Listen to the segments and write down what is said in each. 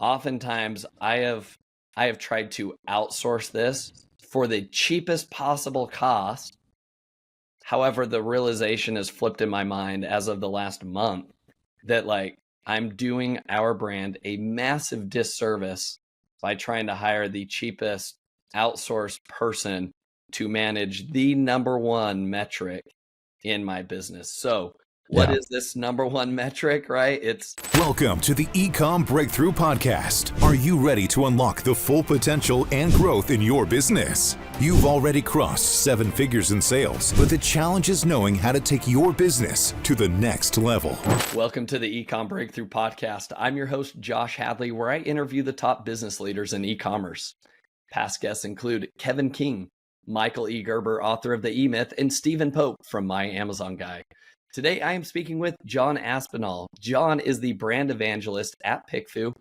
oftentimes I have tried to outsource this for the cheapest possible cost. However, the realization has flipped in my mind as of the last month that I'm doing our brand a massive disservice by trying to hire the cheapest outsourced person to manage the number one metric in my business. So what Yeah. is this number one metric, right? Welcome to the Ecomm Breakthrough Podcast. Are you ready to unlock the full potential and growth in your business? You've already crossed 7 figures in sales, but the challenge is knowing how to take your business to the next level. Welcome to the Ecomm Breakthrough Podcast. I'm your host, Josh Hadley, where I interview the top business leaders in e-commerce. Past guests include Kevin King, Michael E. Gerber, author of The E-Myth, and Stephen Pope from My Amazon Guy. Today, I am speaking with John Aspinall. John is the brand evangelist at PickFu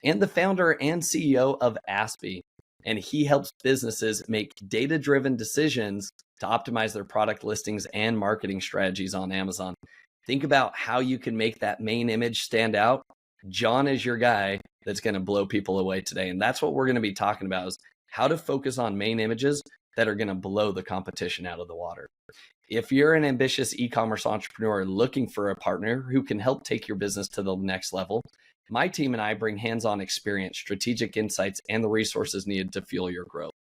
and the founder and CEO of Aspie. And he helps businesses make data-driven decisions to optimize their product listings and marketing strategies on Amazon. Think about how you can make that main image stand out. John is your guy that's going to blow people away today. And that's what we're going to be talking about, is how to focus on main images that are going to blow the competition out of the water. If you're an ambitious e-commerce entrepreneur looking for a partner who can help take your business to the next level, my team and I bring hands-on experience, strategic insights, and the resources needed to fuel your growth.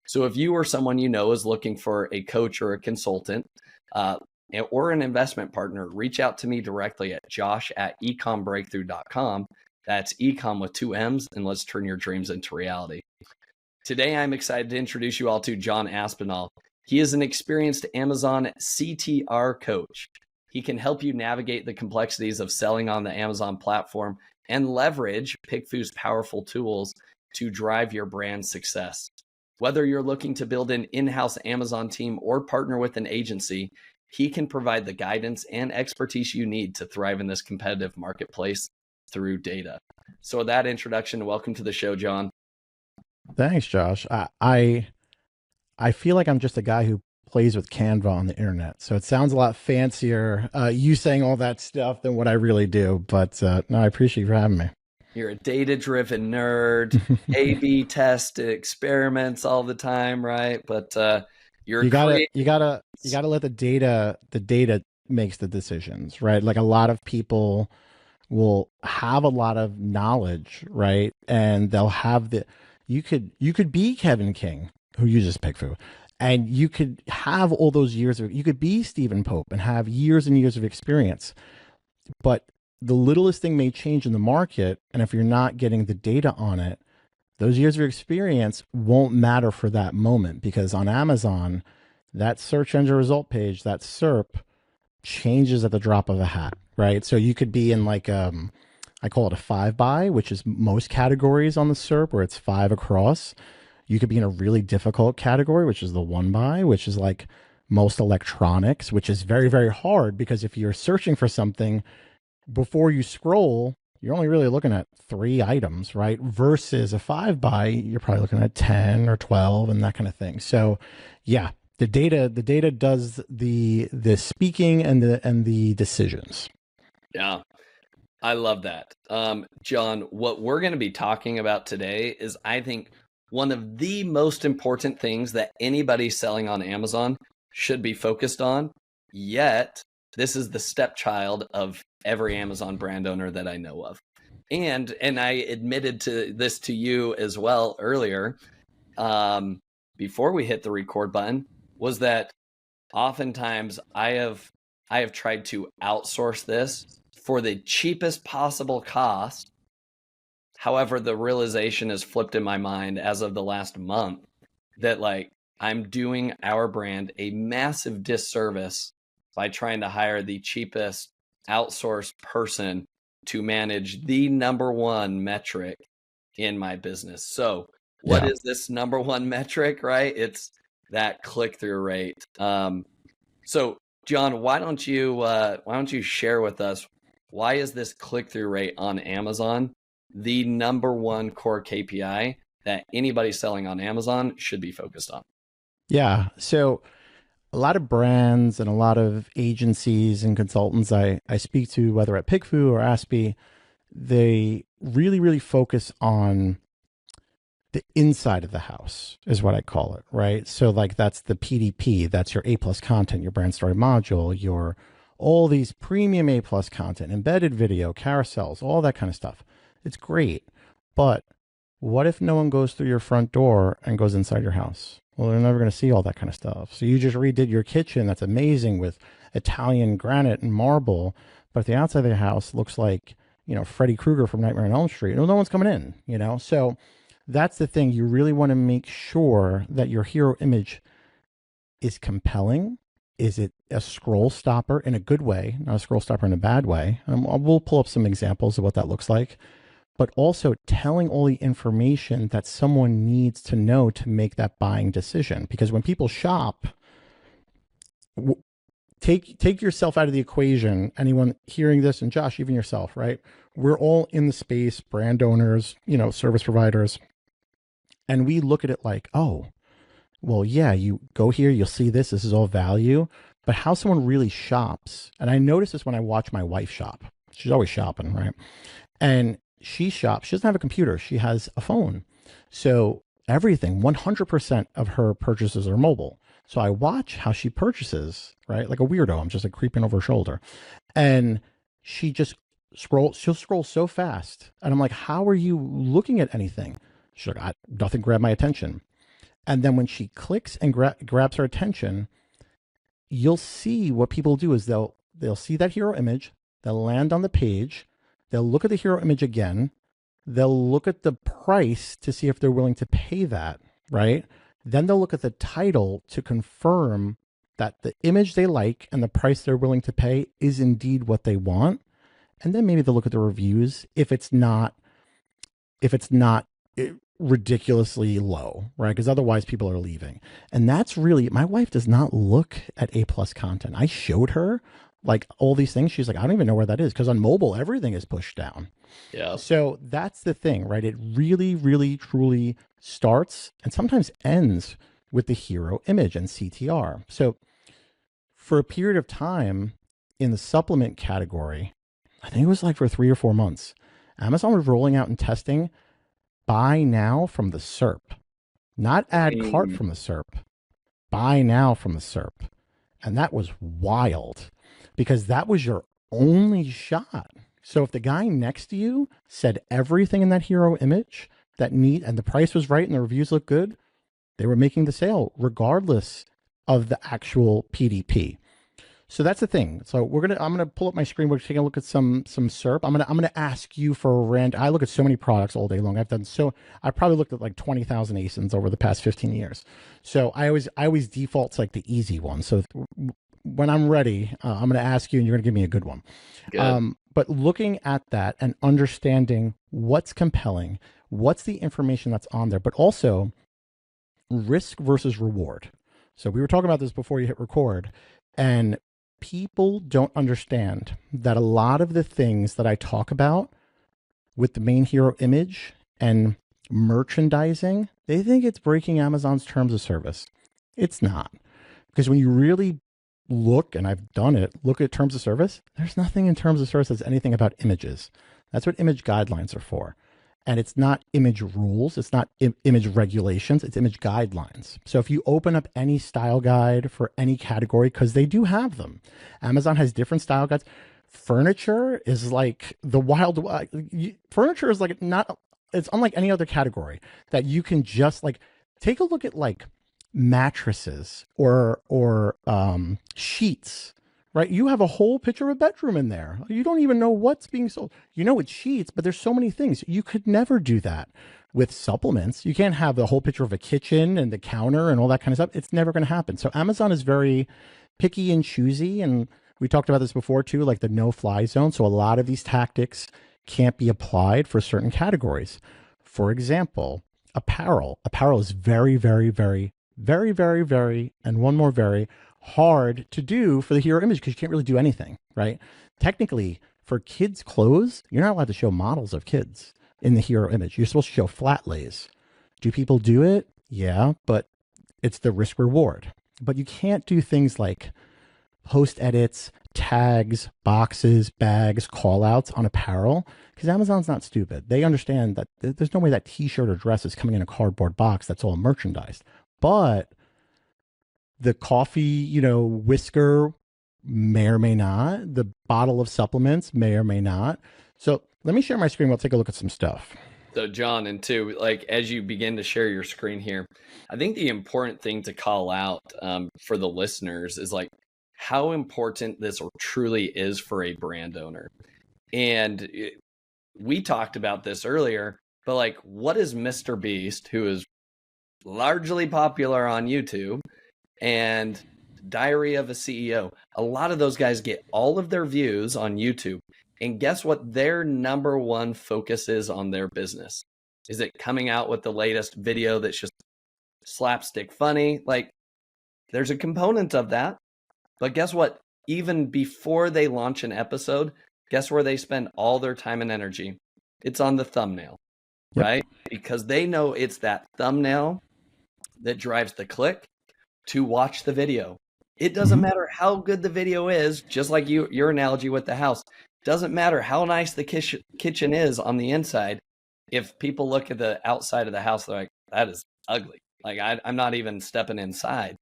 So if you or someone you know is looking for a coach or a consultant or an investment partner, reach out to me directly at josh@ecommbreakthrough.com. That's Ecomm with 2 M's, and let's turn your dreams into reality. Today, I'm excited to introduce you all to John Aspinall. He is an experienced Amazon CTR coach. He can help you navigate the complexities of selling on the Amazon platform and leverage PickFu's powerful tools to drive your brand success. Whether you're looking to build an in-house Amazon team or partner with an agency, he can provide the guidance and expertise you need to thrive in this competitive marketplace through data. So with that introduction, welcome to the show, John. Thanks, Josh. I feel like I'm just a guy who plays with Canva on the internet. So it sounds a lot fancier, you saying all that stuff, than what I really do. But no, I appreciate you for having me. You're a data-driven nerd, A/B test experiments all the time, right? But you gotta let the data makes the decisions, right? Like, a lot of people will have a lot of knowledge, right? And they'll have you could be Kevin King, who uses PickFu, and you could have all those years you could be Stephen Pope and have years and years of experience, but the littlest thing may change in the market, and if you're not getting the data on it, those years of experience won't matter for that moment, because on Amazon, that search engine result page, that SERP, changes at the drop of a hat, right? So you could be in I call it a 5 by, which is most categories on the SERP, where it's 5 across. You could be in a really difficult category, which is the 1 by, which is like most electronics, which is very, very hard, because if you're searching for something, before you scroll, you're only really looking at 3 items, right? Versus a 5 by, you're probably looking at 10 or 12 and that kind of thing. So yeah, the data does the speaking and the decisions. Yeah, I love that. John, what we're going to be talking about today is, I think, one of the most important things that anybody selling on Amazon should be focused on. Yet, this is the stepchild of every Amazon brand owner that I know of. And I admitted to this to you as well earlier, before we hit the record button, was that oftentimes I have tried to outsource this for the cheapest possible cost. However, the realization has flipped in my mind as of the last month that I'm doing our brand a massive disservice by trying to hire the cheapest outsourced person to manage the number one metric in my business. So what is this number one metric, right? It's that click-through rate. So John, why don't you share with us, why is this click-through rate on Amazon the number one core KPI that anybody selling on Amazon should be focused on? Yeah. So a lot of brands and a lot of agencies and consultants I speak to, whether at PickFu or Aspie, they really, really focus on the inside of the house is what I call it, right? So like that's the PDP, that's your A+ content, your brand story module, your all these premium A+ content, embedded video, carousels, all that kind of stuff. It's great. But what if no one goes through your front door and goes inside your house? Well, they're never going to see all that kind of stuff. So you just redid your kitchen. That's amazing with Italian granite and marble. But if the outside of the house looks like, Freddy Krueger from Nightmare on Elm Street, no one's coming in, So that's the thing. You really want to make sure that your hero image is compelling. Is it a scroll stopper in a good way, not a scroll stopper in a bad way? We'll pull up some examples of what that looks like. But also telling all the information that someone needs to know to make that buying decision. Because when people shop, take yourself out of the equation. Anyone hearing this, and Josh, even yourself, right? We're all in the space, brand owners, service providers. And we look at it like, oh, well, yeah, you go here, you'll see this is all value. But how someone really shops, and I notice this when I watch my wife shop. She's always shopping, right? And she shops, she doesn't have a computer, she has a phone. So everything, 100% of her purchases are mobile. So I watch how she purchases, right? Like a weirdo. I'm just like creeping over her shoulder. And she just she'll scroll so fast. And I'm like, how are you looking at anything? She's like, nothing grabbed my attention. And then when she clicks and grabs her attention, you'll see what people do is they'll see that hero image, they'll land on the page, they'll look at the hero image again. They'll look at the price to see if they're willing to pay that, right? Then they'll look at the title to confirm that the image they like and the price they're willing to pay is indeed what they want. And then maybe they'll look at the reviews if it's not ridiculously low, right? Because otherwise people are leaving. And that's really, my wife does not look at A+ content. I showed her like all these things. She's like, I don't even know where that is, because on mobile, everything is pushed down. Yeah. So that's the thing, right? It really, really, truly starts and sometimes ends with the hero image and CTR. So for a period of time in the supplement category, I think it was like for 3 or 4 months, Amazon was rolling out and testing buy now from the SERP, not add cart from the SERP, buy now from the SERP. And that was wild, because that was your only shot. So if the guy next to you said everything in that hero image and the price was right and the reviews looked good, they were making the sale regardless of the actual PDP. So that's the thing. So I'm gonna pull up my screen. We're taking a look at some SERP. I'm gonna ask you for a rant. I look at so many products all day long. I probably looked at like 20,000 ASINs over the past 15 years. So I always default to like the easy one. So when I'm ready, I'm gonna ask you, and you're gonna give me a good one. Good. But looking at that and understanding what's compelling, what's the information that's on there, but also risk versus reward. So we were talking about this before you hit record, and people don't understand that a lot of the things that I talk about with the main hero image and merchandising, they think it's breaking Amazon's terms of service. It's not. Because when you really look, and I've done it, look at terms of service, there's nothing in terms of service that's anything about images. That's what image guidelines are for. And it's not image rules. It's not image regulations. It's image guidelines. So if you open up any style guide for any category, because they do have them, Amazon has different style guides. Furniture is like the wild. Furniture is like it's unlike any other category that you can just like take a look at, like mattresses or sheets. Right? You have a whole picture of a bedroom in there. You don't even know what's being sold. You know it's sheets, but there's so many things. You could never do that with supplements. You can't have the whole picture of a kitchen and the counter and all that kind of stuff. It's never going to happen. So Amazon is very picky and choosy. And we talked about this before too, like the no-fly zone. So a lot of these tactics can't be applied for certain categories. For example, apparel. Apparel is very, very, very, very, very, very, and one more very hard to do for the hero image, because you can't really do anything, right? Technically, for kids' clothes, you're not allowed to show models of kids in the hero image. You're supposed to show flat lays. Do people do it? Yeah, but it's the risk reward. But you can't do things like post edits, tags, boxes, bags, call outs on apparel, because Amazon's not stupid. They understand that there's no way that t-shirt or dress is coming in a cardboard box that's all merchandised. But the coffee, whisker may or may not. The bottle of supplements may or may not. So let me share my screen. We'll take a look at some stuff. So John, and two, like as you begin to share your screen here, I think the important thing to call out for the listeners is like how important this truly is for a brand owner. And we talked about this earlier, but like what is Mr. Beast, who is largely popular on YouTube, and Diary of a CEO, a lot of those guys get all of their views on YouTube. And guess what their number one focus is on their business? Is it coming out with the latest video that's just slapstick funny? Like there's a component of that. But guess what? Even before they launch an episode, guess where they spend all their time and energy? It's on the thumbnail, right? Because they know it's that thumbnail that drives the click to watch the video. It doesn't matter how good the video is, just like your analogy with the house. Doesn't matter how nice the kitchen is on the inside. If people look at the outside of the house, they're like, that is ugly. Like I'm not even stepping inside.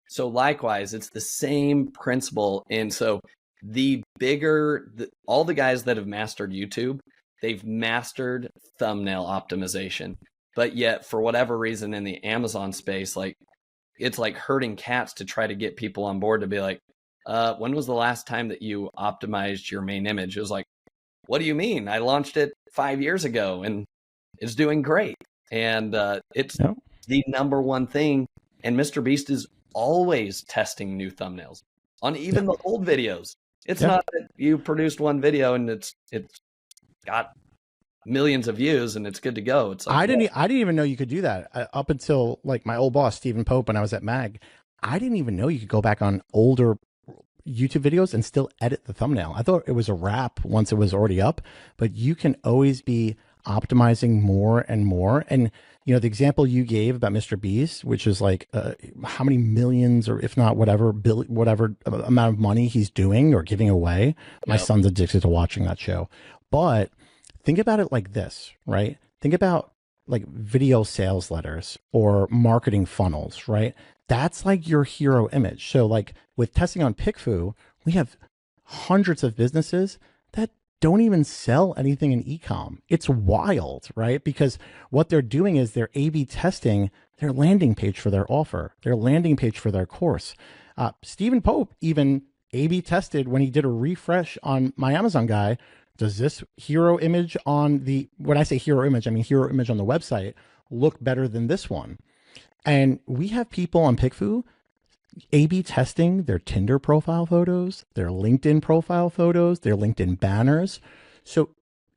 So likewise, it's the same principle. And so all the guys that have mastered YouTube, they've mastered thumbnail optimization. But yet for whatever reason in the Amazon space, like it's like herding cats to try to get people on board to be like, when was the last time that you optimized your main image? It was like, what do you mean? I launched it 5 years ago and it's doing great. And it's the number one thing. And Mr. Beast is always testing new thumbnails on even the old videos. It's not that you produced one video and it's got millions of views and it's good to go. It's like, I didn't even know you could do that up until like my old boss, Stephen Pope, when I was at Mag. I didn't even know you could go back on older YouTube videos and still edit the thumbnail. I thought it was a wrap once it was already up, but you can always be optimizing more and more. And the example you gave about Mr. Beast, which is like how many millions, or if not whatever amount of money he's doing or giving away. My son's addicted to watching that show. But think about it like this, right? Think about like video sales letters or marketing funnels, right? That's like your hero image. So like with testing on PickFu, we have hundreds of businesses that don't even sell anything in Ecomm. It's wild, right? Because what they're doing is they're A/B testing their landing page for their offer, their landing page for their course. Stephen Pope even A/B tested when he did a refresh on my Amazon guy. Does this hero image when I say hero image, I mean hero image on the website, look better than this one? And we have people on PickFu A/B testing their Tinder profile photos, their LinkedIn profile photos, their LinkedIn banners. So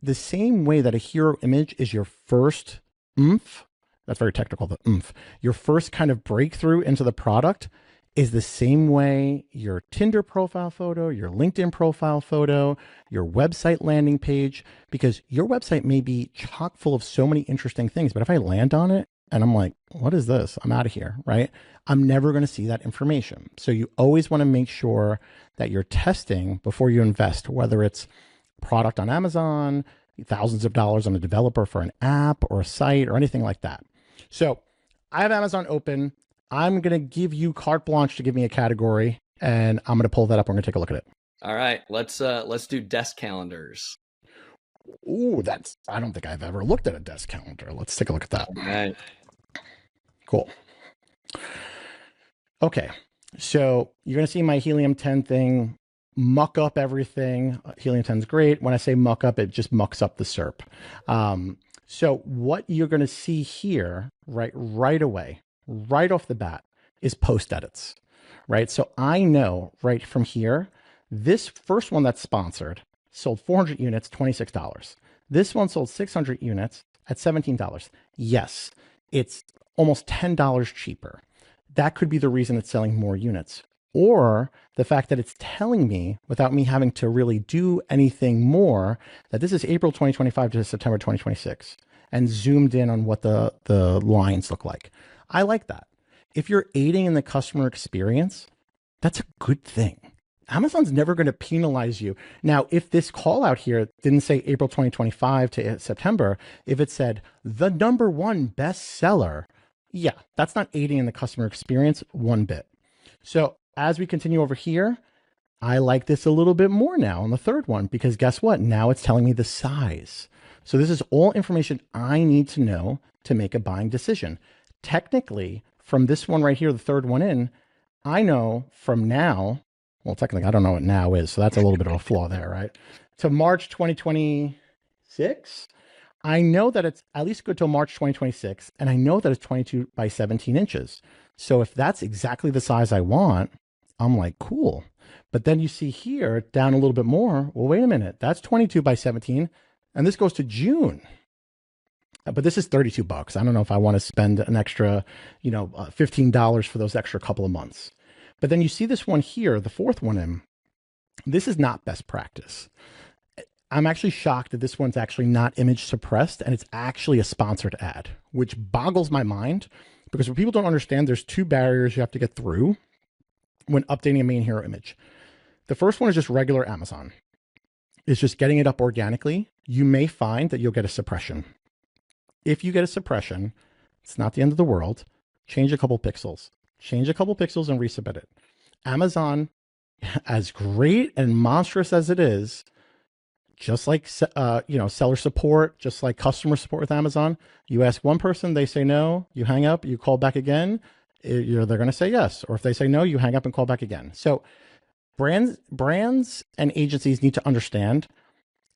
the same way that a hero image is your first that's very technical, the your first kind of breakthrough into the product, is the same way your Tinder profile photo, your LinkedIn profile photo, your website landing page, because your website may be chock full of so many interesting things, but if I land on it and I'm like, what is this? I'm out of here, right? I'm never going to see that information. So you always want to make sure that you're testing before you invest, whether it's product on Amazon, thousands of dollars on a developer for an app or a site or anything like that. So I have Amazon open. I'm going to give you carte blanche to give me a category, and I'm going to pull that up. We're going to take a look at it. All right, let's do desk calendars. Ooh, I don't think I've ever looked at a desk calendar. Let's take a look at that. All right. Cool. Okay. So you're going to see my Helium 10 thing muck up everything. Helium 10 is great. When I say muck up, it just mucks up the SERP. So what you're going to see here right away, right off the bat, is post edits, right? So I know right from here, this first one that's sponsored sold 400 units, $26. This one sold 600 units at $17. Yes, it's almost $10 cheaper. That could be the reason it's selling more units, or the fact that it's telling me without me having to really do anything more that this is April 2025 to September 2026 and zoomed in on what the lines look like. I like that. If you're aiding in the customer experience, that's a good thing. Amazon's never going to penalize you. Now, if this call out here didn't say April 2025 to September, if it said the number one bestseller, yeah, that's not aiding in the customer experience one bit. So as we continue over here, I like this a little bit more now on the third one, because guess what? Now it's telling me the size. So this is all information I need to know to make a buying decision. Technically, from this one right here, the third one in, I know from now, well, technically, I don't know what now is, so that's a little bit of a flaw there, right? To March 2026, I know that it's at least good till March 2026, and I know that it's 22 by 17 inches. So if that's exactly the size I want, I'm like, cool. But then you see here, down a little bit more, well, wait a minute, that's 22 by 17, and this goes to June. But this is $32. I don't know if I want to spend an extra, $15 for those extra couple of months. But then you see this one here, the fourth one in, this is not best practice. I'm actually shocked that this one's actually not image suppressed and it's actually a sponsored ad, which boggles my mind, because what people don't understand, there's two barriers you have to get through when updating a main hero image. The first one is just regular Amazon. It's just getting it up organically. You may find that you'll get a suppression. If you get a suppression, it's not the end of the world. Change a couple pixels. Change a couple pixels and resubmit it. Amazon, as great and monstrous as it is, just like seller support, just like customer support with Amazon, you ask one person, they say no, you hang up, you call back again, they're going to say yes. Or if they say no, you hang up and call back again. So brands and agencies need to understand,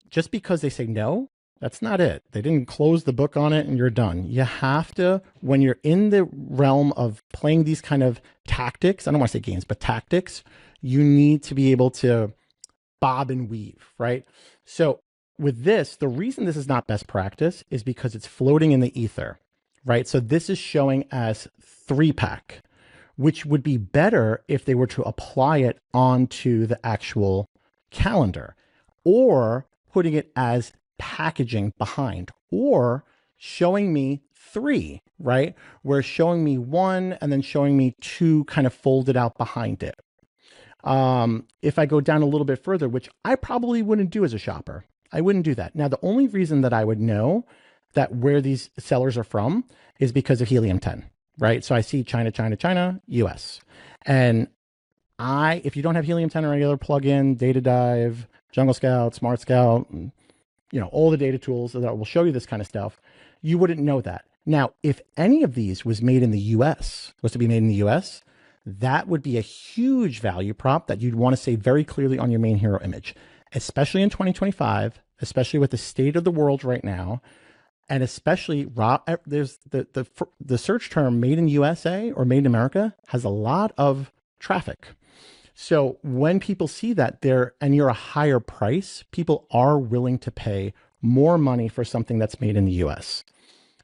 just because they say no, that's not it. They didn't close the book on it and you're done. You have to, when you're in the realm of playing these kind of tactics, I don't want to say games, but tactics, you need to be able to bob and weave, right? So with this, the reason this is not best practice is because it's floating in the ether, right? So this is showing as 3-pack, which would be better if they were to apply it onto the actual calendar, or putting it as packaging behind, or showing me 3, right? Where it's showing me 1 and then showing me 2 kind of folded out behind it. If I go down a little bit further, which I probably wouldn't do as a shopper, I wouldn't do that. Now, the only reason that I would know that where these sellers are from is because of Helium 10, right? So I see China, China, China, US. And if you don't have Helium 10 or any other plugin, Data Dive, Jungle Scout, Smart Scout, all the data tools that will show you this kind of stuff, you wouldn't know that. Now, if any of these was made in the US, was to be made in the US, that would be a huge value prop that you'd want to say very clearly on your main hero image, especially in 2025, especially with the state of the world right now. And especially there's the search term made in USA or made in America has a lot of traffic. So when people see that and you're a higher price, people are willing to pay more money for something that's made in the US.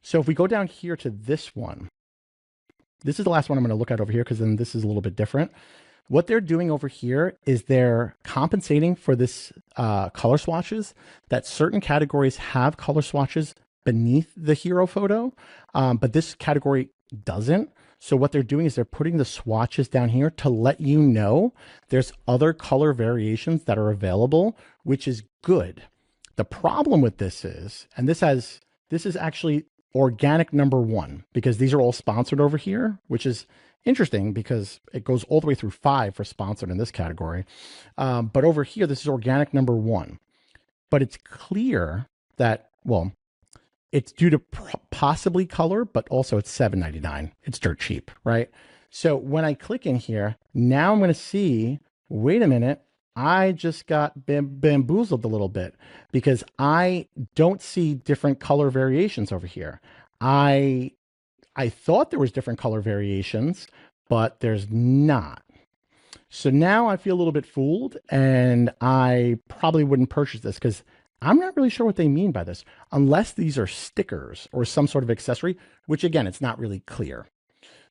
So if we go down here to this one, this is the last one I'm going to look at over here, because then this is a little bit different. What they're doing over here is they're compensating for this color swatches, that certain categories have color swatches beneath the hero photo, but this category doesn't. So what they're doing is they're putting the swatches down here to let you know there's other color variations that are available, which is good. The problem with this is, and this is actually organic number 1, because these are all sponsored over here, which is interesting because it goes all the way through 5 for sponsored in this category. But over here, this is organic number 1. But it's clear that, well, it's due to possibly color, but also it's $7.99. It's dirt cheap, right? So when I click in here, now I'm going to see, wait a minute, I just got bamboozled a little bit, because I don't see different color variations over here. I thought there was different color variations, but there's not. So now I feel a little bit fooled, and I probably wouldn't purchase this, because I'm not really sure what they mean by this, unless these are stickers or some sort of accessory, which again, it's not really clear.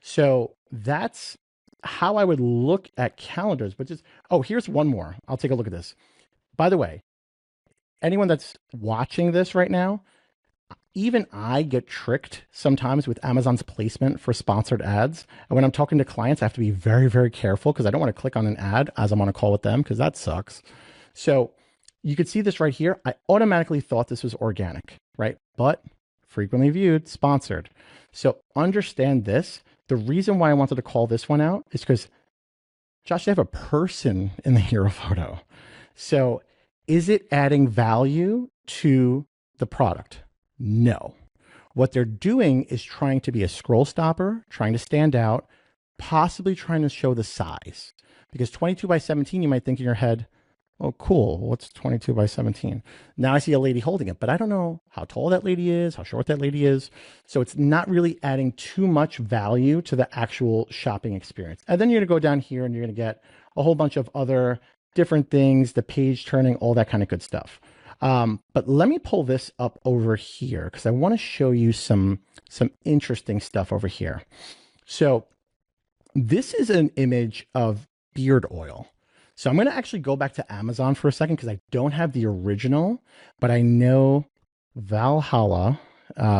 So that's how I would look at calendars. But here's one more. I'll take a look at this. By the way, anyone that's watching this right now, even I get tricked sometimes with Amazon's placement for sponsored ads. And when I'm talking to clients, I have to be very, very careful because I don't want to click on an ad as I'm on a call with them because that sucks. So you could see this right here. I automatically thought this was organic, right? But frequently viewed, sponsored. So understand this. The reason why I wanted to call this one out is because, Josh, they have a person in the hero photo. So is it adding value to the product? No. What they're doing is trying to be a scroll stopper, trying to stand out, possibly trying to show the size. Because 22 by 17, you might think in your head, oh, cool, what's 22 by 17? Now I see a lady holding it, but I don't know how tall that lady is, how short that lady is. So it's not really adding too much value to the actual shopping experience. And then you're gonna go down here and you're gonna get a whole bunch of other different things, the page turning, all that kind of good stuff. But let me pull this up over here because I want to show you some interesting stuff over here. So this is an image of beard oil. So I'm going to actually go back to Amazon for a second because I don't have the original, but I know Valhalla,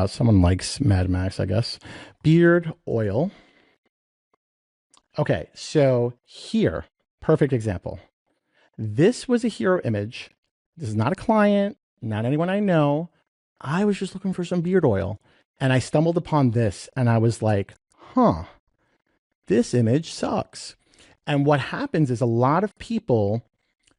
someone likes Mad Max, I guess, beard oil. Okay, so here, perfect example. This was a hero image. This is not a client, not anyone I know. I was just looking for some beard oil and I stumbled upon this and I was like, huh, this image sucks. And what happens is a lot of people,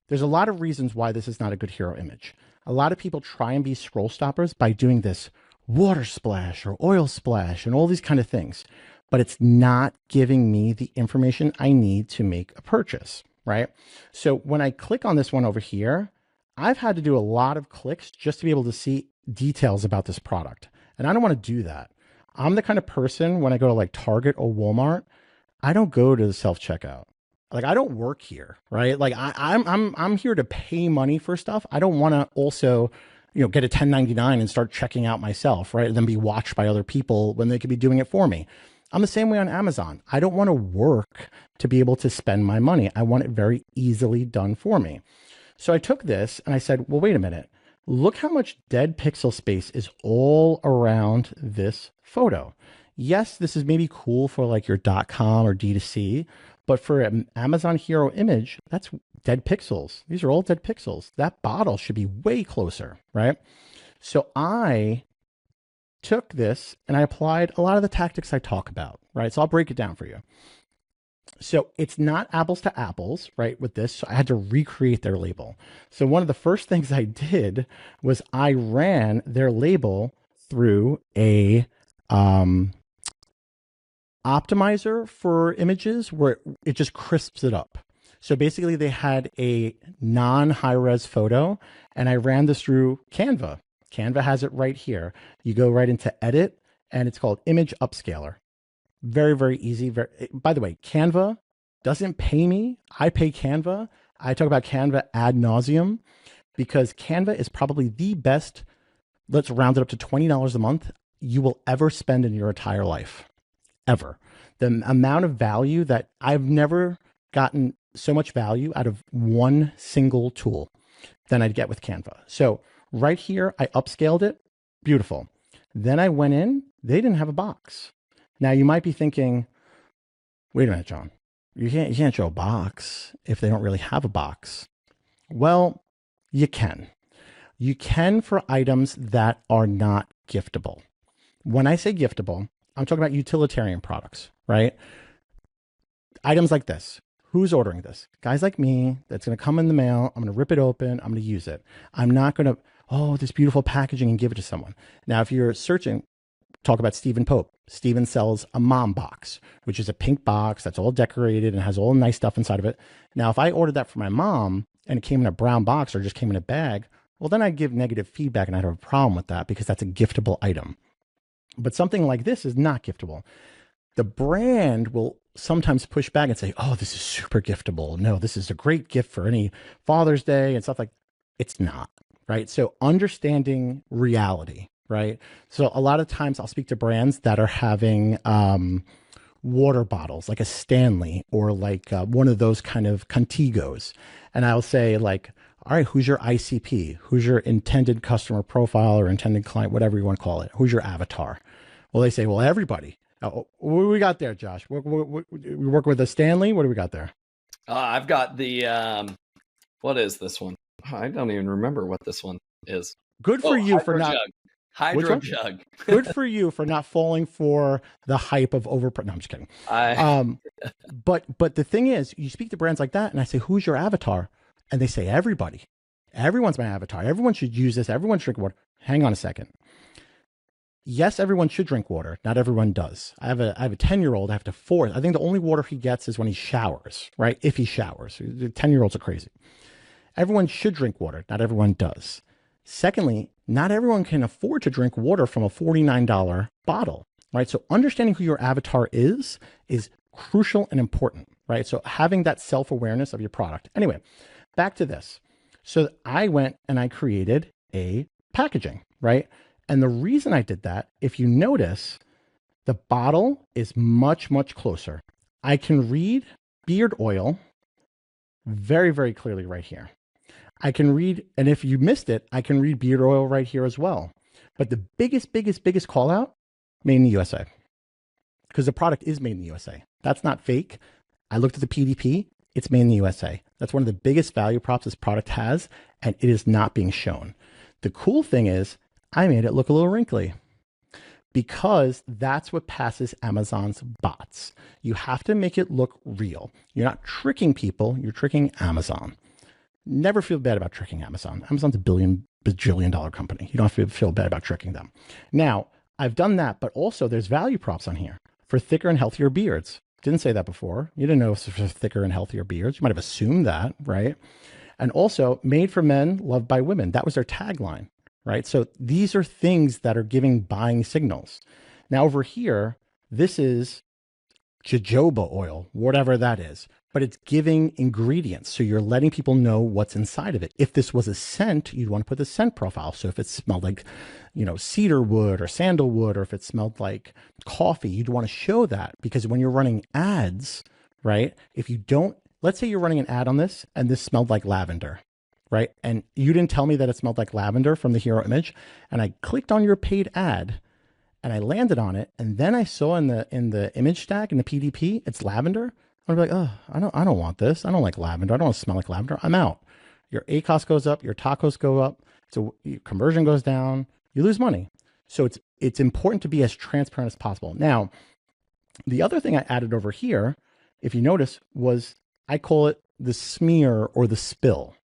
there's a lot of reasons why this is not a good hero image. A lot of people try and be scroll stoppers by doing this water splash or oil splash and all these kind of things, but it's not giving me the information I need to make a purchase, right? So when I click on this one over here, I've had to do a lot of clicks just to be able to see details about this product. And I don't want to do that. I'm the kind of person when I go to like Target or Walmart, I don't go to the self-checkout. Like I don't work here, right? Like I'm here to pay money for stuff. I don't want to also, get a 1099 and start checking out myself, right? And then be watched by other people when they could be doing it for me. I'm the same way on Amazon. I don't want to work to be able to spend my money. I want it very easily done for me. So I took this and I said, well, wait a minute. Look how much dead pixel space is all around this photo. Yes, this is maybe cool for like your .com or D2C, but for an Amazon hero image, that's dead pixels. These are all dead pixels. That bottle should be way closer, right? So I took this and I applied a lot of the tactics I talk about, right? So I'll break it down for you. So it's not apples to apples, right, with this. So I had to recreate their label. So one of the first things I did was I ran their label through a optimizer for images where it just crisps it up. So basically they had a non-high-res photo and I ran this through Canva. Canva has it right here. You go right into edit and it's called image upscaler. Very, very easy. By the way, Canva doesn't pay me. I pay Canva. I talk about Canva ad nauseum because Canva is probably the best, let's round it up to $20 a month, you will ever spend in your entire life, ever. The amount of value that I've never gotten so much value out of one single tool than I'd get with Canva. So right here, I upscaled it. Beautiful. Then I went in, they didn't have a box. Now you might be thinking, wait a minute, John, you can't show a box if they don't really have a box. Well, you can. You can for items that are not giftable. When I say giftable, I'm talking about utilitarian products, right? Items like this. Who's ordering this? Guys like me, that's going to come in the mail. I'm going to rip it open. I'm going to use it. I'm not going to, this beautiful packaging and give it to someone. Now, if you're searching, talk about Stephen Pope. Stephen sells a mom box, which is a pink box that's all decorated and has all nice stuff inside of it. Now, if I ordered that for my mom and it came in a brown box or just came in a bag, well, then I'd give negative feedback and I'd have a problem with that because that's a giftable item. But something like this is not giftable. The brand will sometimes push back and say, oh, this is super giftable. No, this is a great gift for any Father's Day and stuff like it's not, right? So understanding reality, right? So a lot of times I'll speak to brands that are having water bottles, like a Stanley or like one of those kind of Contigos. And I'll say like, all right, who's your ICP? Who's your intended customer profile or intended client, whatever you want to call it? Who's your avatar? Well, they say, well, everybody. Oh, what do we got there, Josh? We work with a Stanley. What do we got there? I've got the, what is this one? I don't even remember what this one is. Good for you for not. Hydro Jug. Good for you for not falling for the hype of over. No, I'm just kidding. But the thing is, you speak to brands like that, and I say, who's your avatar? And they say, everybody. Everyone's my avatar. Everyone should use this. Everyone should drink water. Hang on a second. Yes, everyone should drink water. Not everyone does. I have a 10-year-old. I have to force. I think the only water he gets is when he showers, right? If he showers. 10-year-olds are crazy. Everyone should drink water. Not everyone does. Secondly, not everyone can afford to drink water from a $49 bottle, right? So understanding who your avatar is crucial and important, right? So having that self-awareness of your product. Anyway, back to this. So I went and I created a packaging, right? And the reason I did that, if you notice, the bottle is much, much closer. I can read beard oil very, very clearly right here. I can read, and if you missed it, I can read beard oil right here as well. But the biggest call out, made in the USA. Because the product is made in the USA. That's not fake. I looked at the PDP, it's made in the USA. That's one of the biggest value props this product has, and it is not being shown. The cool thing is, I made it look a little wrinkly because that's what passes Amazon's bots. You have to make it look real. You're not tricking people, you're tricking Amazon. Never feel bad about tricking Amazon. Amazon's a bajillion dollar company. You don't have to feel bad about tricking them. Now, I've done that, but also there's value props on here for thicker and healthier beards. Didn't say that before. You didn't know it was for thicker and healthier beards. You might have assumed that, right? And also made for men, loved by women. That was their tagline, right? So these are things that are giving buying signals. Now over here, this is jojoba oil, whatever that is, but it's giving ingredients. So you're letting people know what's inside of it. If this was a scent, you'd want to put the scent profile. So if it smelled like, cedar wood or sandalwood, or if it smelled like coffee, you'd want to show that, because when you're running ads, right? If you don't, let's say you're running an ad on this and this smelled like lavender, right? And you didn't tell me that it smelled like lavender from the hero image. And I clicked on your paid ad and I landed on it. And then I saw in the image stack in the PDP, it's lavender. I'm gonna be like, oh, I don't want this. I don't like lavender. I don't want to smell like lavender. I'm out. Your ACOS goes up, your tacos go up. So your conversion goes down, you lose money. So it's important to be as transparent as possible. Now, the other thing I added over here, if you notice, was I call it the smear or the spill.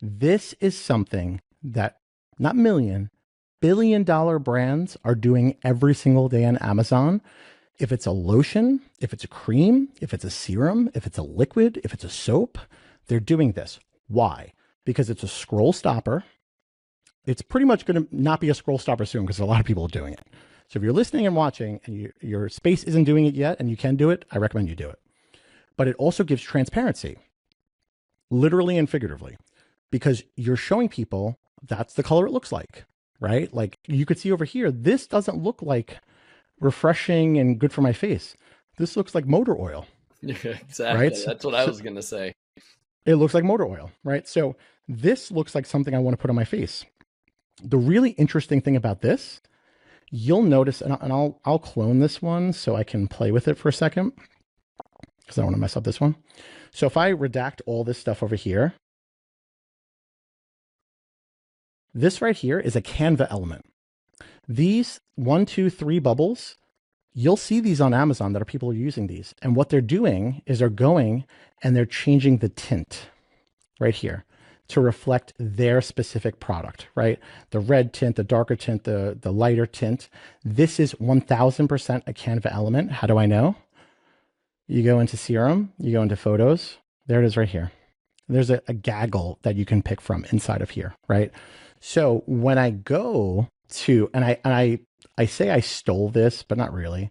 This is something that not billion-dollar brands are doing every single day on Amazon. If it's a lotion, if it's a cream, if it's a serum, if it's a liquid, if it's a soap, they're doing this. Why? Because it's a scroll stopper. It's pretty much going to not be a scroll stopper soon because a lot of people are doing it. So if you're listening and watching and your space isn't doing it yet and you can do it, I recommend you do it. But it also gives transparency, literally and figuratively, because you're showing people that's the color it looks like, right? Like you could see over here, this doesn't look like refreshing and good for my face. This looks like motor oil. Exactly. Right? That's what I was going to say. It looks like motor oil, right? So this looks like something I want to put on my face. The really interesting thing about this, you'll notice, and I'll clone this one so I can play with it for a second, because I don't want to mess up this one. So if I redact all this stuff over here, this right here is a Canva element. These 1, 2, 3 bubbles, you'll see these on Amazon that people are using these. And what they're doing is they're going and they're changing the tint right here to reflect their specific product, right? The red tint, the darker tint, the lighter tint. This is 1000% a Canva element. How do I know? You go into serum, you go into photos. There it is right here. There's a gaggle that you can pick from inside of here, right? So when I go to, and I say I stole this, but not really.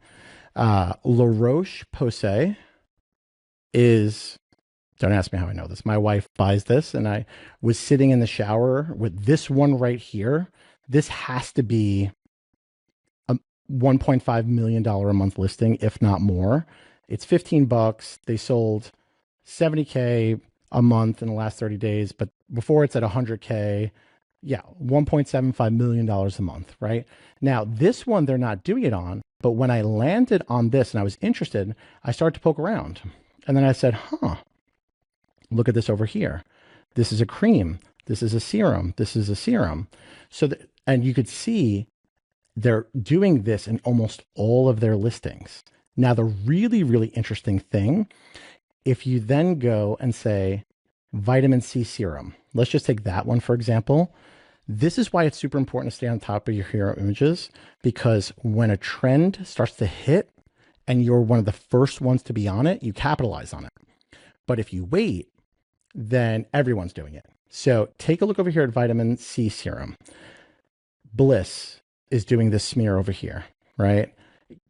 La Roche-Posay is, don't ask me how I know this. My wife buys this, and I was sitting in the shower with this one right here. This has to be a $1.5 million a month listing, if not more. It's $15. They sold $70K a month in the last 30 days, but before it's at 100K. Yeah, $1.75 million a month, right? Now, this one, they're not doing it on, but when I landed on this and I was interested, I started to poke around. And then I said, look at this over here. This is a cream. This is a serum. This is a serum. And you could see they're doing this in almost all of their listings. Now, the really, really interesting thing, if you then go and say vitamin C serum, let's just take that one, for example. This is why it's super important to stay on top of your hero images, because when a trend starts to hit and you're one of the first ones to be on it, you capitalize on it. But if you wait, then everyone's doing it. So take a look over here at vitamin C serum. Bliss is doing this smear over here, right?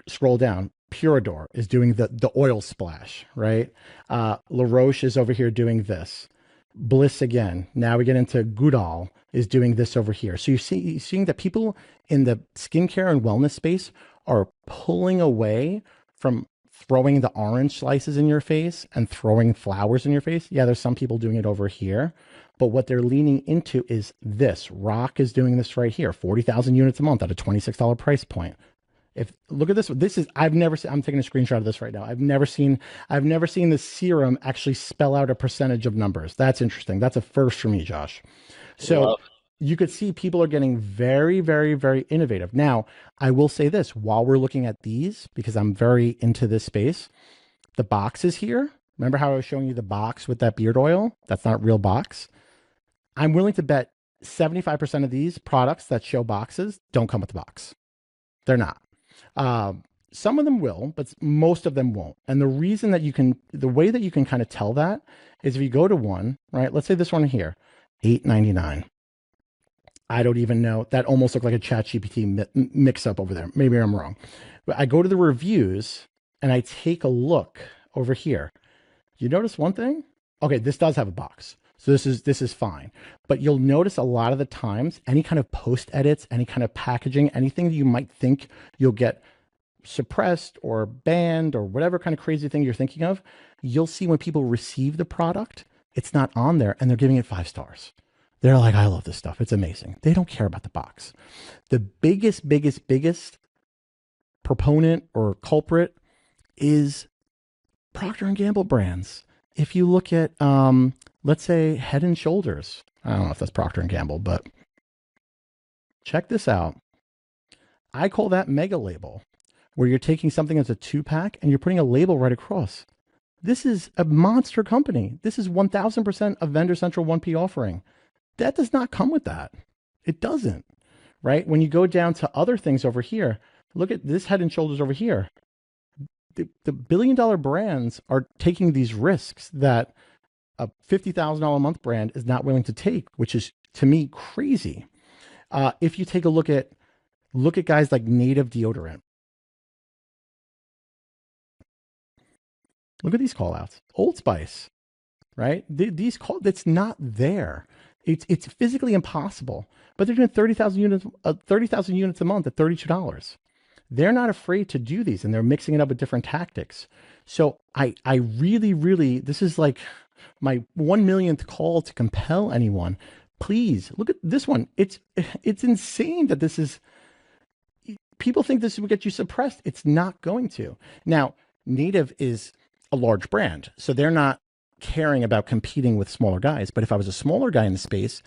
Scroll down. Purador is doing the oil splash, right? La Roche is over here doing this. Bliss again. Now we get into Goodall is doing this over here. So you're seeing that people in the skincare and wellness space are pulling away from throwing the orange slices in your face and throwing flowers in your face. Yeah, there's some people doing it over here, but what they're leaning into is this. Rock is doing this right here, 40,000 units a month at a $26 price point. Look at this. I'm taking a screenshot of this right now. I've never seen the serum actually spell out a percentage of numbers. That's interesting. That's a first for me, Josh. So you could see people are getting very, very, very innovative. Now, I will say this while we're looking at these, because I'm very into this space, the boxes here. Remember how I was showing you the box with that beard oil? That's not real box. I'm willing to bet 75% of these products that show boxes don't come with the box. They're not. Some of them will, but most of them won't. And the way that you can kind of tell that is if you go to one, right? Let's say this one here, $8.99. I don't even know. That almost looked like a ChatGPT mix up over there. Maybe I'm wrong. But I go to the reviews and I take a look over here. You notice one thing? Okay, this does have a box. So this is fine. But you'll notice a lot of the times, any kind of post edits, any kind of packaging, anything that you might think you'll get suppressed or banned or whatever kind of crazy thing you're thinking of, you'll see when people receive the product, it's not on there and they're giving it 5 stars. They're like, I love this stuff. It's amazing. They don't care about the box. The biggest proponent or culprit is Procter & Gamble brands. If you look at, let's say Head and Shoulders, I don't know if that's Procter & Gamble, but check this out. I call that mega label, where you're taking something that's a 2-pack and you're putting a label right across. This is a monster company. This is 1000% a Vendor Central 1P offering. That does not come with that. It doesn't, right? When you go down to other things over here, look at this Head and Shoulders over here. The billion-dollar brands are taking these risks that a $50,000 a month brand is not willing to take, which is, to me, crazy. If you take a look at guys like Native Deodorant. Look at these call outs. Old Spice, right? It's not there. It's physically impossible, but they're doing 30,000 units a month at $32. They're not afraid to do these, and they're mixing it up with different tactics. So I really, this is like my 1 millionth call to compel anyone. Please look at this one. It's insane that this is, people think this will get you suppressed. It's not going to. Now, Native is a large brand, so they're not caring about competing with smaller guys. But if I was a smaller guy in the space,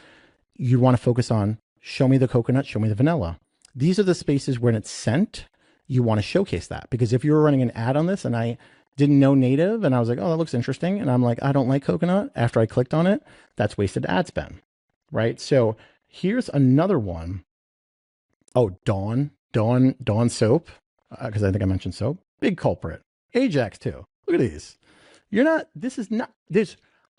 you'd want to focus on show me the coconut, show me the vanilla. These are the spaces when it's scent, you want to showcase that. Because if you were running an ad on this and I didn't know Native and I was like, oh, that looks interesting, and I'm like, I don't like coconut, after I clicked on it, that's wasted ad spend, right? So here's another one. Oh, Dawn soap, because I think I mentioned soap. Big culprit. Ajax too. Look at these.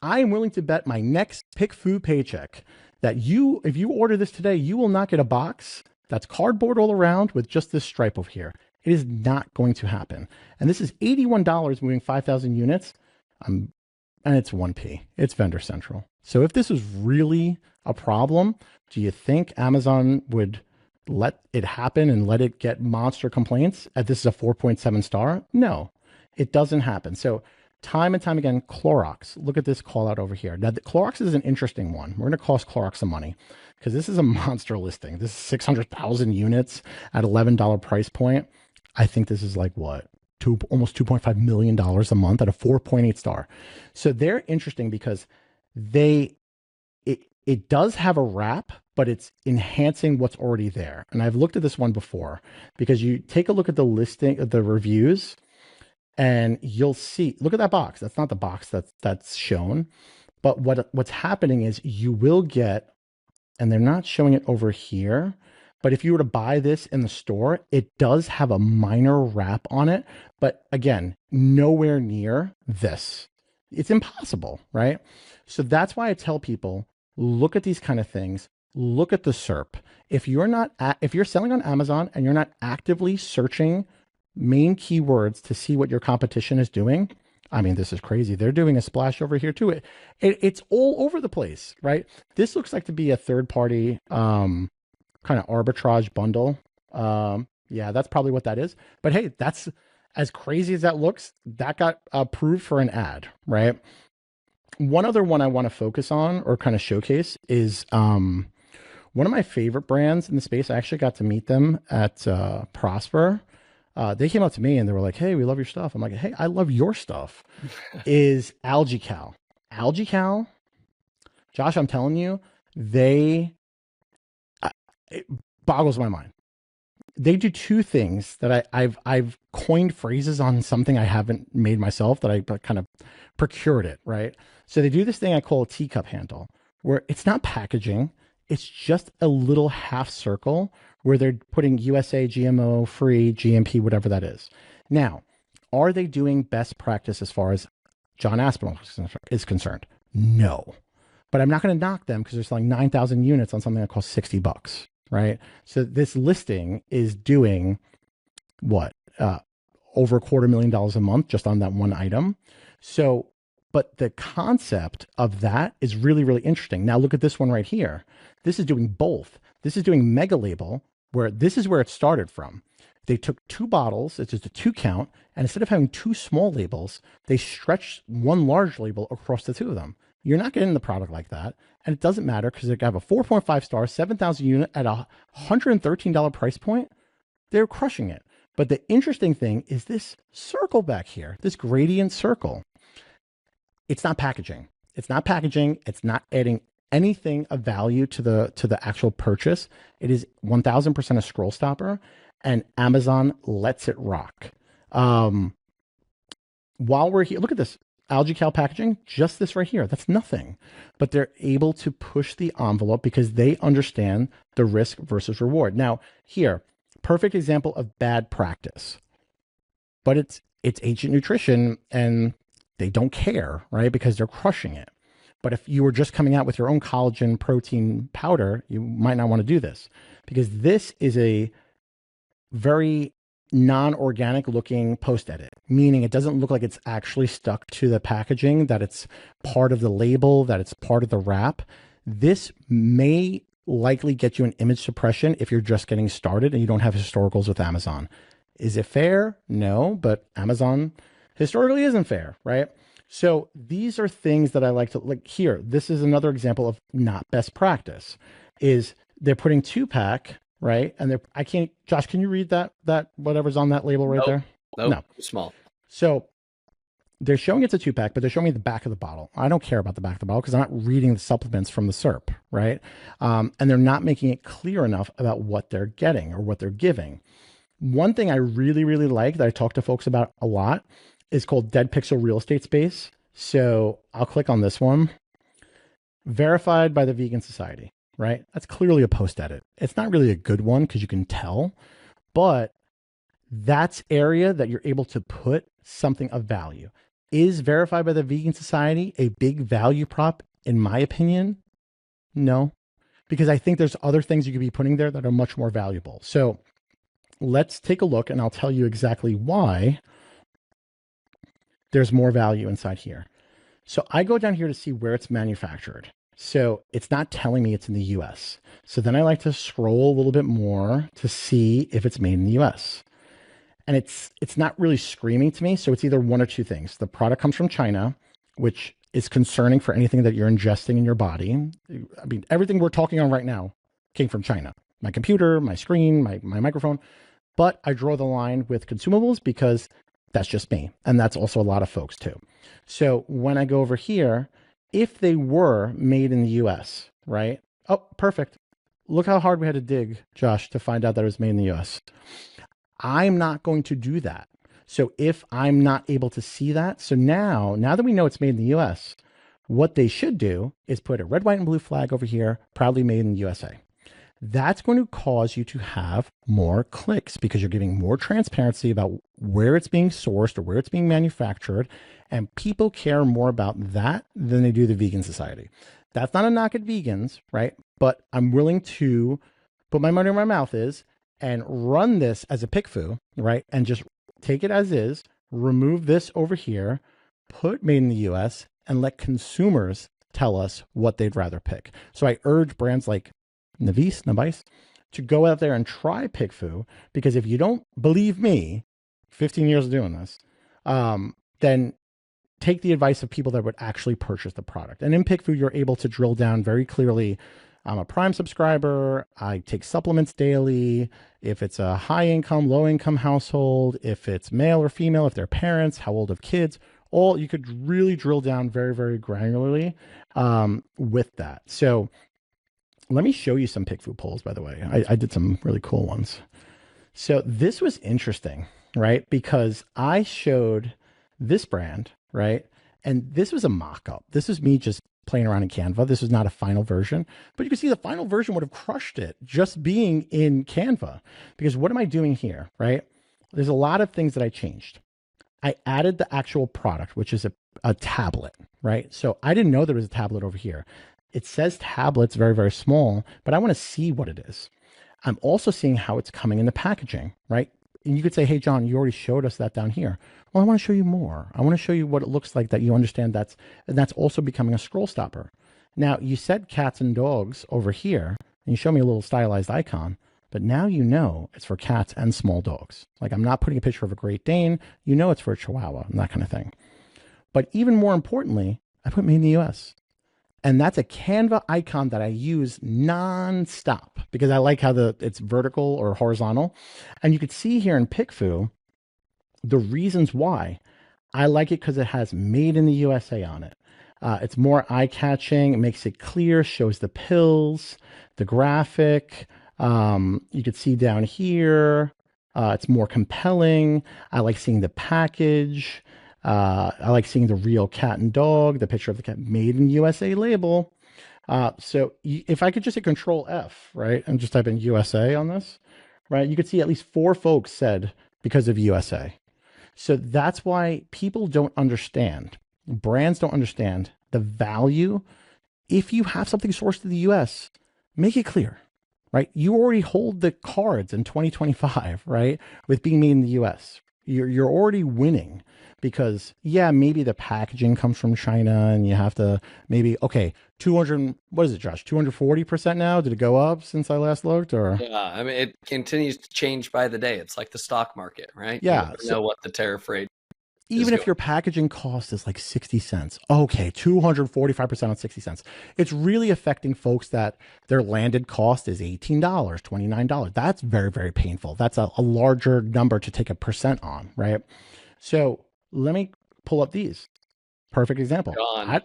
I am willing to bet my next PickFu paycheck that if you order this today, you will not get a box that's cardboard all around with just this stripe over here. It is not going to happen. And this is $81 moving 5,000 units. And it's 1P. It's Vendor Central. So if this was really a problem, do you think Amazon would let it happen and let it get monster complaints? This is a 4.7 star? No, it doesn't happen. So time and time again, Clorox. Look at this call out over here. Now, Clorox is an interesting one. We're going to cost Clorox some money because this is a monster listing. This is 600,000 units at $11 price point. I think this is like what? Almost $2.5 million a month at a 4.8 star. So they're interesting because it does have a wrap, but it's enhancing what's already there. And I've looked at this one before because you take a look at the listing of the reviews and you'll see, look at that box. That's not the box that's shown, but what's happening is you will get, and they're not showing it over here, but if you were to buy this in the store, it does have a minor wrap on it. But again, nowhere near this. It's impossible, right? So that's why I tell people, look at these kind of things. Look at the SERP. If you're selling on Amazon and you're not actively searching main keywords to see what your competition is doing, I mean, this is crazy. They're doing a splash over here too. It's all over the place, right? This looks like to be a third-party kind of arbitrage bundle. Yeah, that's probably what that is. But hey, that's as crazy as that looks. That got approved for an ad, right? One other one I want to focus on or kind of showcase is one of my favorite brands in the space. I actually got to meet them at Prosper. They came up to me and they were like, "Hey, we love your stuff." I'm like, "Hey, I love your stuff." Is AlgaeCal. AlgaeCal, Josh, I'm telling you, it boggles my mind. They do two things that I've coined phrases on something I haven't made myself, that I kind of procured it, right? So they do this thing I call a teacup handle, where it's not packaging. It's just a little half circle where they're putting USA, GMO, free, GMP, whatever that is. Now, are they doing best practice as far as John Aspinall is concerned? No. But I'm not going to knock them because they're selling 9,000 units on something that costs $60, right? So this listing is doing what? Over $250,000 a month just on that one item. So, but the concept of that is really, really interesting. Now look at this one right here. This is doing both. This is doing mega label, where this is where it started from. They took two bottles, it's just a 2 count, and instead of having 2 small labels, they stretched one large label across the 2 of them. You're not getting the product like that. And it doesn't matter because they have a 4.5 star, 7,000 unit at a $113 price point. They're crushing it. But the interesting thing is this circle back here, this gradient circle. It's not packaging. It's not packaging. It's not adding anything of value to the actual purchase. It is 1000% a scroll stopper, and Amazon lets it rock. While we're here, look at this. AlgaeCal packaging, just this right here. That's nothing. But they're able to push the envelope because they understand the risk versus reward. Now, here, perfect example of bad practice. But it's Ancient Nutrition and they don't care, right? Because they're crushing it. But if you were just coming out with your own collagen protein powder, you might not want to do this because this is a very non-organic looking post edit, meaning it doesn't look like it's actually stuck to the packaging, that it's part of the label, that it's part of the wrap. This may likely get you an image suppression if you're just getting started and you don't have historicals with Amazon. Is it fair? No, but Amazon historically isn't fair, right? So these are things that I like to, like here, this is another example of not best practice, is they're putting 2-pack, right? And I can't, Josh, can you read that whatever's on that label right there? No, small. So they're showing it's a 2-pack, but they're showing me the back of the bottle. I don't care about the back of the bottle because I'm not reading the supplements from the SERP, right? And they're not making it clear enough about what they're getting or what they're giving. One thing I really, really like that I talk to folks about a lot is called Dead Pixel Real Estate Space. So I'll click on this one. Verified by the Vegan Society, right? That's clearly a post edit. It's not really a good one because you can tell, but that's area that you're able to put something of value. Is Verified by the Vegan Society a big value prop? In my opinion, no, because I think there's other things you could be putting there that are much more valuable. So let's take a look and I'll tell you exactly why there's more value inside here. So I go down here to see where it's manufactured. So it's not telling me it's in the US. So then I like to scroll a little bit more to see if it's made in the US. and it's not really screaming to me. So it's either one or two things. The product comes from China, which is concerning for anything that you're ingesting in your body. I mean, everything we're talking on right now came from China. My computer, my screen, my microphone. But I draw the line with consumables because that's just me. And that's also a lot of folks too. So when I go over here, if they were made in the US, right? Oh, perfect. Look how hard we had to dig, Josh, to find out that it was made in the US. I'm not going to do that. So if I'm not able to see that, so now that we know it's made in the US, what they should do is put a red, white, and blue flag over here, proudly made in the USA. That's going to cause you to have more clicks because you're giving more transparency about where it's being sourced or where it's being manufactured. And people care more about that than they do the vegan society. That's not a knock at vegans, right? But I'm willing to put my money where my mouth is and run this as a PickFu, right? And just take it as is, remove this over here, put made in the US, and let consumers tell us what they'd rather pick. So I urge brands like Navis to go out there and try PickFu, because if you don't believe me, 15 years of doing this, then take the advice of people that would actually purchase the product. And in PickFu, you're able to drill down very clearly. I'm a Prime subscriber. I take supplements daily. If it's a high income, low income household, if it's male or female, if they're parents, how old of kids, all you could really drill down very, very granularly with that. So let me show you some PickFu polls, by the way. I did some really cool ones. So this was interesting, right? Because I showed this brand, right? And this was a mock-up. This is me just playing around in Canva. This is not a final version, but you can see the final version would have crushed it just being in Canva. Because what am I doing here, right? There's a lot of things that I changed. I added the actual product, which is a tablet, right? So I didn't know there was a tablet over here. It says tablets very, very small, but I want to see what it is. I'm also seeing how it's coming in the packaging, right? And you could say, hey, John, you already showed us that down here. Well, I want to show you more. I want to show you what it looks like, that you understand that's also becoming a scroll stopper. Now, you said cats and dogs over here, and you show me a little stylized icon, but now you know it's for cats and small dogs. Like, I'm not putting a picture of a Great Dane. You know it's for a Chihuahua and that kind of thing. But even more importantly, I put made in the US. And that's a Canva icon that I use nonstop because I like how it's vertical or horizontal. And you could see here in PickFu, the reasons why. I like it because it has made in the USA on it. It's more eye-catching. It makes it clear, shows the pills, the graphic. You could see down here, it's more compelling. I like seeing the package. I like seeing the real cat and dog, the picture of the cat, made in USA label. So if I could just hit Control F, right, and just type in USA on this, right, you could see at least 4 folks said because of USA. So that's why people don't understand, brands don't understand the value. If you have something sourced to the US, make it clear, right? You already hold the cards in 2025, right, with being made in the US. You're already winning. Because, yeah, maybe the packaging comes from China and you have to maybe, okay, 200, what is it, Josh? 240% now? Did it go up since I last looked? Or yeah, I mean, it continues to change by the day. It's like the stock market, right? Yeah. You never know what the tariff rate even if your packaging cost is like 60 cents, okay, 245% on 60 cents. It's really affecting folks that their landed cost is $18, $29. That's very, very painful. That's a larger number to take a percent on, right? So let me pull up these. Perfect example. John,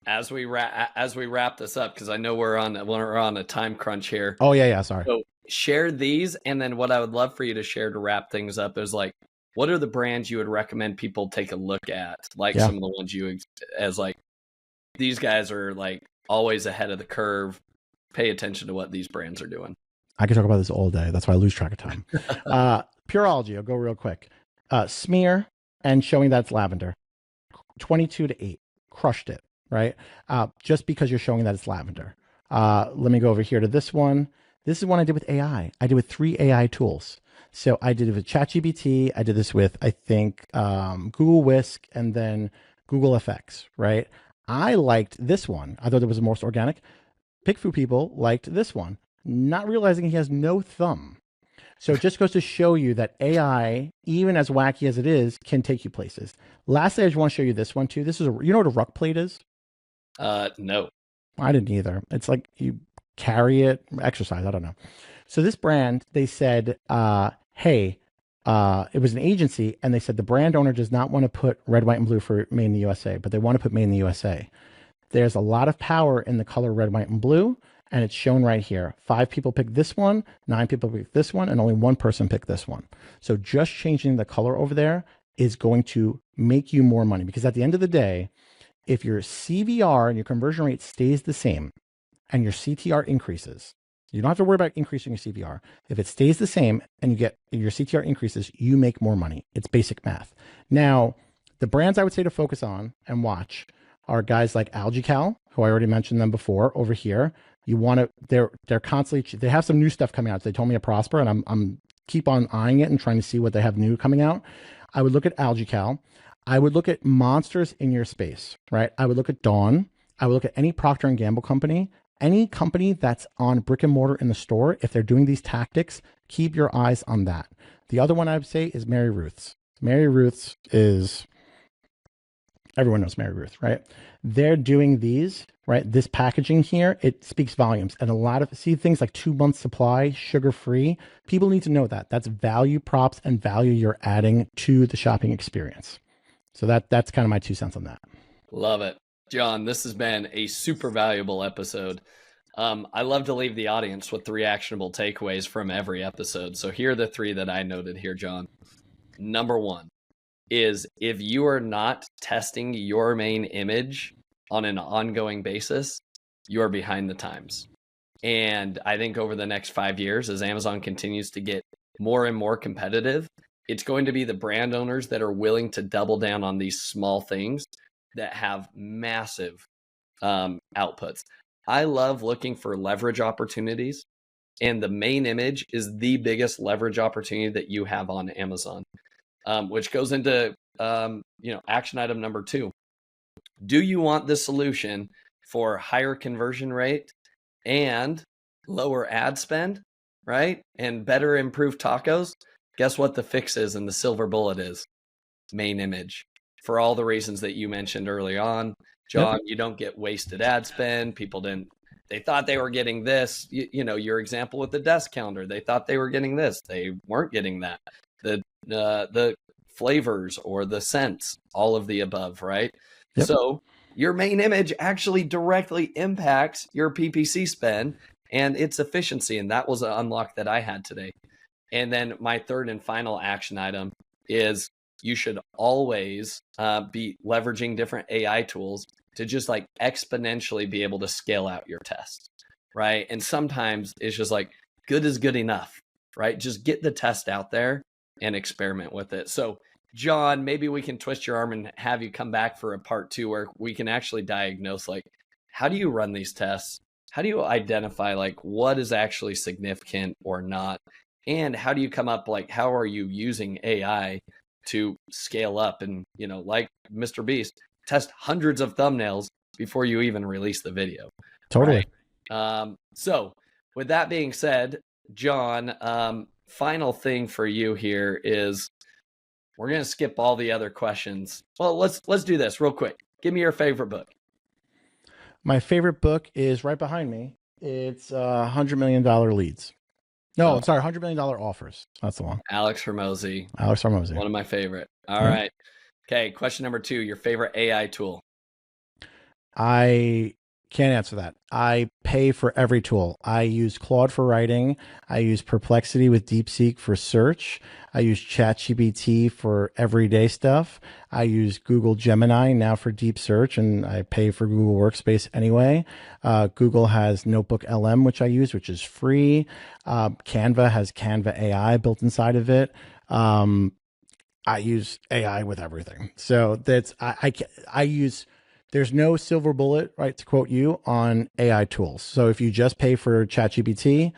as we wrap this up, because I know we're on a time crunch here. Oh yeah, sorry. So share these, and then what I would love for you to share to wrap things up is like, what are the brands you would recommend people take a look at? Like some of the ones as like, these guys are like always ahead of the curve. Pay attention to what these brands are doing. I could talk about this all day. That's why I lose track of time. Pureology, I'll go real quick. Smear and showing that it's lavender. 22-8. Crushed it, right? Just because you're showing that it's lavender. Let me go over here to this one. This is one I did with AI. I did with 3 AI tools. So I did it with ChatGPT. I did this with, I think, Google Whisk and then Google FX, right? I liked this one. I thought it was the most organic. PickFu people liked this one, not realizing he has no thumb. So it just goes to show you that AI, even as wacky as it is, can take you places. Lastly, I just want to show you this one too. This is you know what a ruck plate is? No. I didn't either. It's like you carry it, exercise. I don't know. So this brand, they said, hey, it was an agency, and they said the brand owner does not want to put red, white, and blue for made in the USA, but they want to put made in the USA. There's a lot of power in the color red, white, and blue, and it's shown right here. 5 people picked this one, 9 people picked this one, and only 1 person picked this one. So just changing the color over there is going to make you more money, because at the end of the day, if your CVR and your conversion rate stays the same and your CTR increases, you don't have to worry about increasing your CVR. If it stays the same and you get your CTR increases, you make more money. It's basic math. Now, the brands I would say to focus on and watch are guys like AlgaeCal, who I already mentioned them before over here. You want to, they're constantly, they have some new stuff coming out. They told me to Prosper, and I'm keep on eyeing it and trying to see what they have new coming out. I would look at AlgaeCal. I would look at monsters in your space, right? I would look at Dawn. I would look at any Procter & Gamble company, any company that's on brick and mortar in the store. If they're doing these tactics, keep your eyes on that. The other one I would say is Mary Ruth's. Mary Ruth's is, everyone knows Mary Ruth, right? They're doing these, right? This packaging here, it speaks volumes. And a lot of, see things like 2 months supply, sugar-free. People need to know that. That's value props and value you're adding to the shopping experience. So that's kind of my 2 cents on that. Love it. John, this has been a super valuable episode. I love to leave the audience with 3 actionable takeaways from every episode. So here are the 3 that I noted here, John. Number 1 is, if you are not testing your main image on an ongoing basis, you are behind the times. And I think over the next 5 years, as Amazon continues to get more and more competitive, it's going to be the brand owners that are willing to double down on these small things that have massive outputs. I love looking for leverage opportunities, and the main image is the biggest leverage opportunity that you have on Amazon, which goes into action item number 2. Do you want the solution for higher conversion rate and lower ad spend, right? And better improved tacos? Guess what the fix is and the silver bullet is? Main image. For all the reasons that you mentioned early on, John, Yep. You don't get wasted ad spend. People they thought they were getting this. Your example with the desk calendar, they thought they were getting this. They weren't getting that. The flavors or the scents, all of the above, right? Yep. So your main image actually directly impacts your PPC spend and its efficiency. And that was an unlock that I had today. And then my third and final action item is, you should always be leveraging different AI tools to just like exponentially be able to scale out your tests, right? And sometimes it's just like good is good enough, right? Just get the test out there and experiment with it. So John, maybe we can twist your arm and have you come back for a part 2 where we can actually diagnose, like, how do you run these tests? How do you identify like what is actually significant or not? And how do you come up, like, how are you using AI to scale up and, like Mr. Beast, test hundreds of thumbnails before you even release the video? Totally. Right? So with that being said, John, final thing for you here is, we're going to skip all the other questions. Well, let's do this real quick. Give me your favorite book. My favorite book is right behind me. It's $100 Million Leads. No, I'm sorry, $100 Million Offers. That's the one. Alex Hormozi. One of my favorite. All right. Okay, question number 2, your favorite AI tool. I can't answer that. I pay for every tool. I use Claude for writing. I use Perplexity with DeepSeek for search. I use ChatGPT for everyday stuff. I use Google Gemini now for deep search, and I pay for Google Workspace anyway. Google has Notebook LM, which I use, which is free. Canva has Canva AI built inside of it. I use AI with everything. So that's, I use, there's no silver bullet, right, to quote you, on AI tools. So if you just pay for ChatGPT,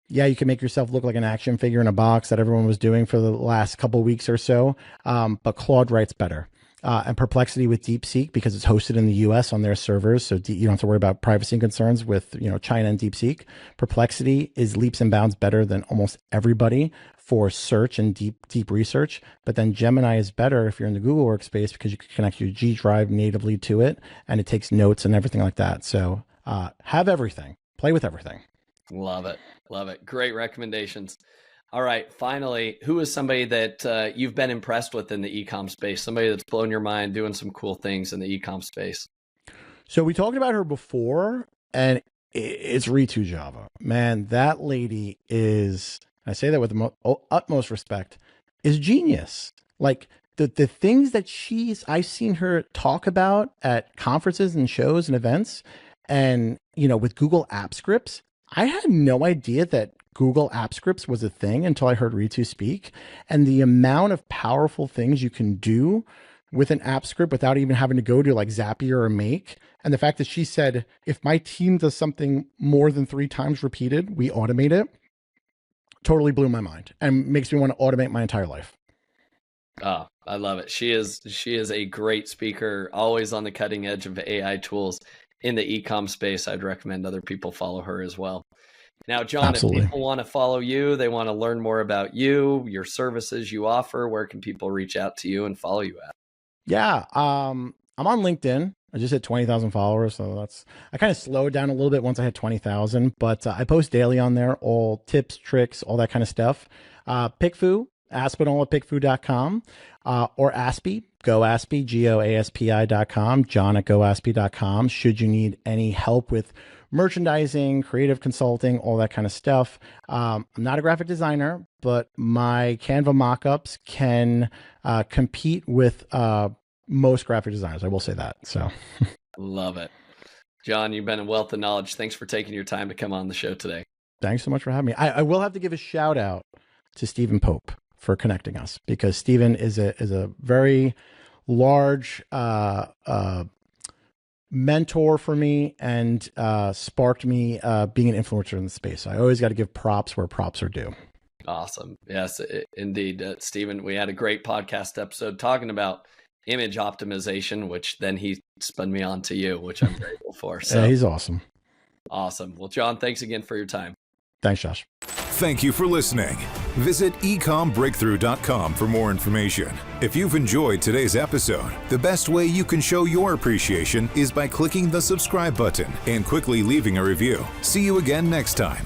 yeah, you can make yourself look like an action figure in a box that everyone was doing for the last couple of weeks or so. But Claude writes better. and Perplexity with DeepSeek because it's hosted in the US on their servers. So you don't have to worry about privacy concerns with, China and DeepSeek. Perplexity is leaps and bounds better than almost everybody for search and deep research. But then Gemini is better if you're in the Google workspace because you can connect your G Drive natively to it and it takes notes and everything like that. So have everything, play with everything. Love it. Love it. Great recommendations. All right. Finally, who is somebody that you've been impressed with in the e-com space? Somebody that's blown your mind doing some cool things in the e-com space. So we talked about her before, and it's Ritu Java. Man, that lady is, I say that with the utmost respect, is genius. Like the things that I've seen her talk about at conferences and shows and events, and, with Google App Scripts, I had no idea that Google App Scripts was a thing until I heard Ritu speak. And the amount of powerful things you can do with an app script without even having to go to like Zapier or Make. And the fact that she said, if my team does something more than 3 times repeated, we automate it, totally blew my mind and makes me want to automate my entire life. Oh, I love it. She is a great speaker, always on the cutting edge of AI tools in the e-com space. I'd recommend other people follow her as well. Now, John, Absolutely. If people want to follow you, they want to learn more about you, your services you offer, where can people reach out to you and follow you at? Yeah. I'm on LinkedIn. I just hit 20,000 followers. So I kind of slowed down a little bit once I hit 20,000, but I post daily on there, all tips, tricks, all that kind of stuff. PickFu, Aspinall at pickfu.com, or Aspie, GoAspie, GoASPI.com, John at GoAspie.com. Should you need any help with merchandising, creative consulting, all that kind of stuff. I'm not a graphic designer, but my Canva mockups can compete with most graphic designers. I will say that. So, love it. John, you've been a wealth of knowledge. Thanks for taking your time to come on the show today. Thanks so much for having me. I will have to give a shout out to Stephen Pope for connecting us, because Stephen is a very large mentor for me and sparked me being an influencer in the space. So I always got to give props where props are due. Awesome. Yes, indeed. Stephen, we had a great podcast episode talking about image optimization, which then he spun me on to you, which I'm grateful for. So yeah, he's awesome. Awesome. Well, John, thanks again for your time. Thanks, Josh. Thank you for listening. Visit ecommbreakthrough.com for more information. If you've enjoyed today's episode, the best way you can show your appreciation is by clicking the subscribe button and quickly leaving a review. See you again next time.